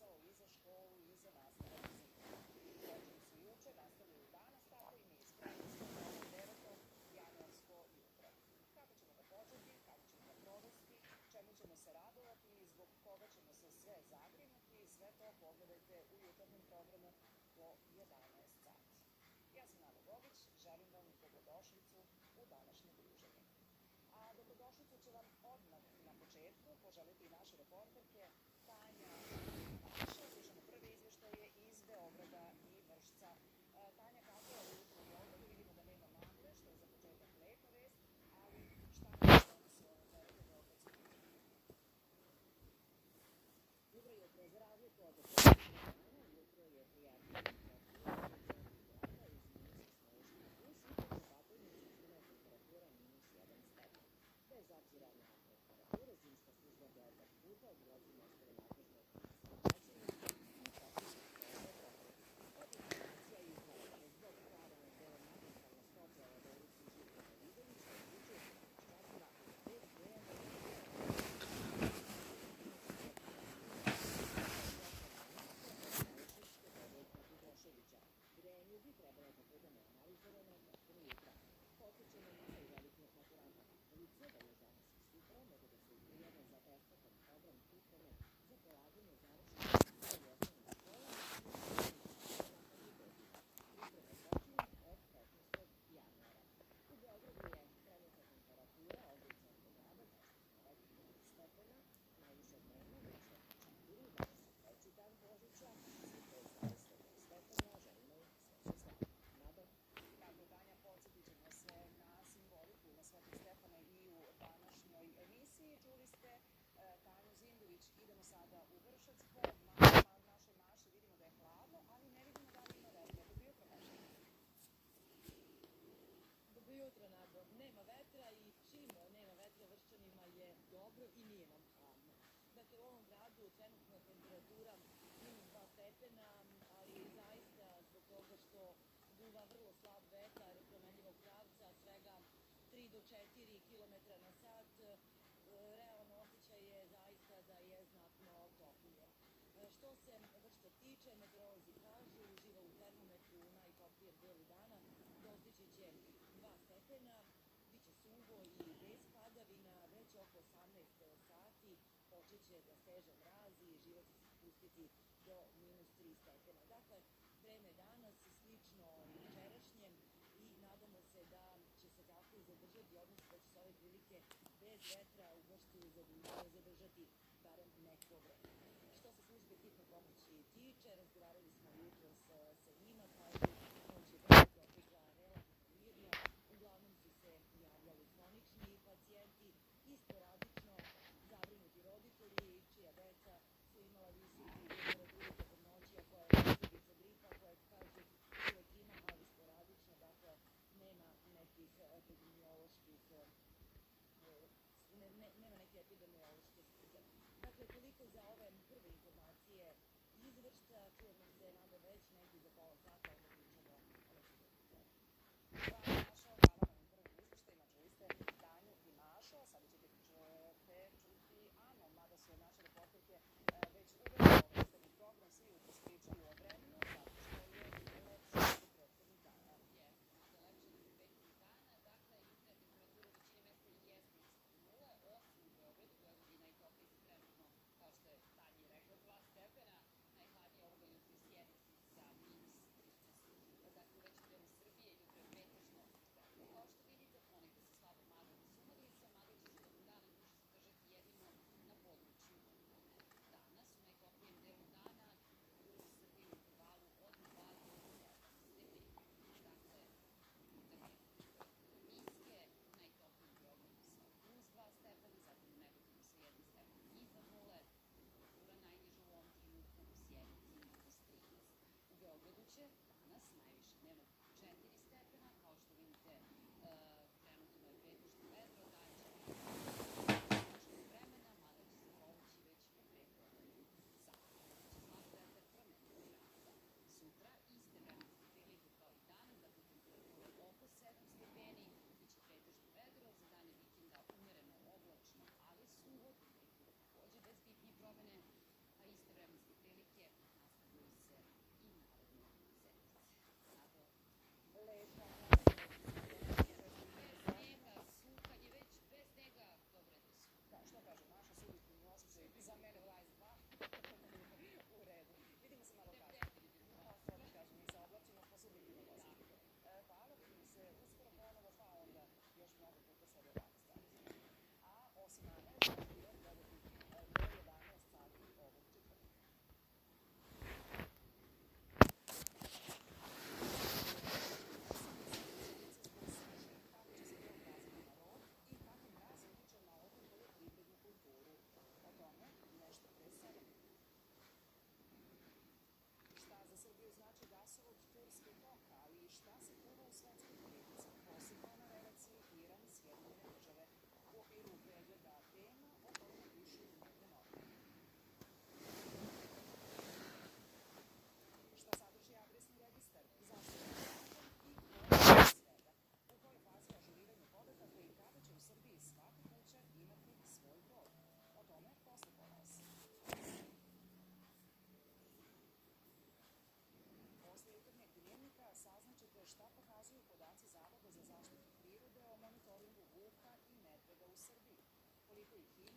posao, i za školu, i za nastavak zime. Počeli su juče, nastavljaju danas, tako i mi. Spremni smo za ovo 9. januarsko jutro. Kako ćemo ga početi, kako ćemo ga provesti, čemu ćemo se radovati i zbog koga ćemo se sve zabrinuti, sve to pogledajte u jutarnjem programu do 11 sati. Ja sam Nada Bobić, želim vam dobrodošlicu u današnje druženje. A dobrodošlicu će vam odmah na početku poželiti i naše reporterke Tanja i Nataša. Slušamo prve izveštaje iz Beograda i Vršca. Tanja, kako je ujutro u Beogradu? Vidimo da nema magle, što je za početak lepa vest, ali šta nam donose ove velike beogradske prilike? Dobro jutro, za razliku od dana, jutro je prijatno temperatura, grada uz minus i snežni plus i prema Batajnici zimna temperatura minus 1 stepen. Bez obzira na temperaturu, zimska služba Beograd puta obilazi mostove nadležne saobraćajnice i postiže sve potrebe. Od informacija iz Beograda zbog pada magnetne stope na ulici Živka Davidovića odlučuje se danas časova bez grejanja Grejanje bi trebalo da bude normalizovano tokom jutra. Podsećamo male i velikih maturanta Mitrovice da još danas i sutra mogu da se prijave za besplatan program pripreme za polaganje završnih ispita u osnovnim školama i srednjim školama na fakultetu. Pripreme počinju od 15. januara. U Beogradu je trenutna temperatura ovde u centru grada nešto daleko 13 stepena, najviša dnevna noćna temperatura i danas je treći dan Božića, sa 5,1 stepena, želimo im sve što zna. Nado? Tako, Tanja, podsjetit ćemo se na simboliku na Svetog Stefana i u današnjoj emisiji. Čuli ste Tanju Zindović. Idemo sada u Vršac po našoj Maši. Vidimo da je hladno, ali ne vidimo da li ima vetra. Dobro jutro, Maša. Dobro jutro, Nado. Nema vetra i čim nema vetra Vrščanima je dobro i nije nam hladno. Dakle, u ovom gradu trenutna temperatura minus 2 stepena, ali zaista zbog toga što duva vrlo slab vetar promenljivog pravca, svega 3 do 4 km na sat, realan osjećaj je zaista da je znatno toplije. Što se Vršca tiče, meteorolozi kažu uživa u termometru u najtoplijem delu dana, dostići će 2 stepena, biće suvo i bez padavina, već oko 18 sati počeće da steže mraz i život će se spustiti do minus 3 stepena. Dakle, vreme danas slično jučerašnjem i nadamo se da će se tako i zadržati, odnosno da će se ove prilike bez vetra u Vršcu zadržati barem neko vreme. Što se službe hitne pomoći tiče, razgovarali smo jutros sa njima, kažu noć je vrlo protekla relativno mirno, uglavnom su se javljali hronični pacijenti i sporadično zabrinuti roditelji čija deca su imala visoku temperaturu tokom noći, a koja je posledica gripa kojeg kažu uvek ima, ali sporadično, dakle nema nekih epidemiološke slike. Dakle, toliko za ove prve informacije iz Vršca. Čujemo se šta se kuva u svetskoj politici, posebno na relaciji Iran-Sjedinjene države, u okviru pregleda tema o kojima pišu dnevne novine. Šta sadrži adresni registar, zašto je važan i ko je svega, u kojoj fazi ažuriranja podataka i kada će u Srbiji svaka kuća imati svoj broj. O tome posle pola 8. Posle jutarnjeg dnevnika saznaćete šta pokazuju podaci Zavoda za zaštitu prirode o monitoringu vuka i medveda u Srbiji, koliko ih ima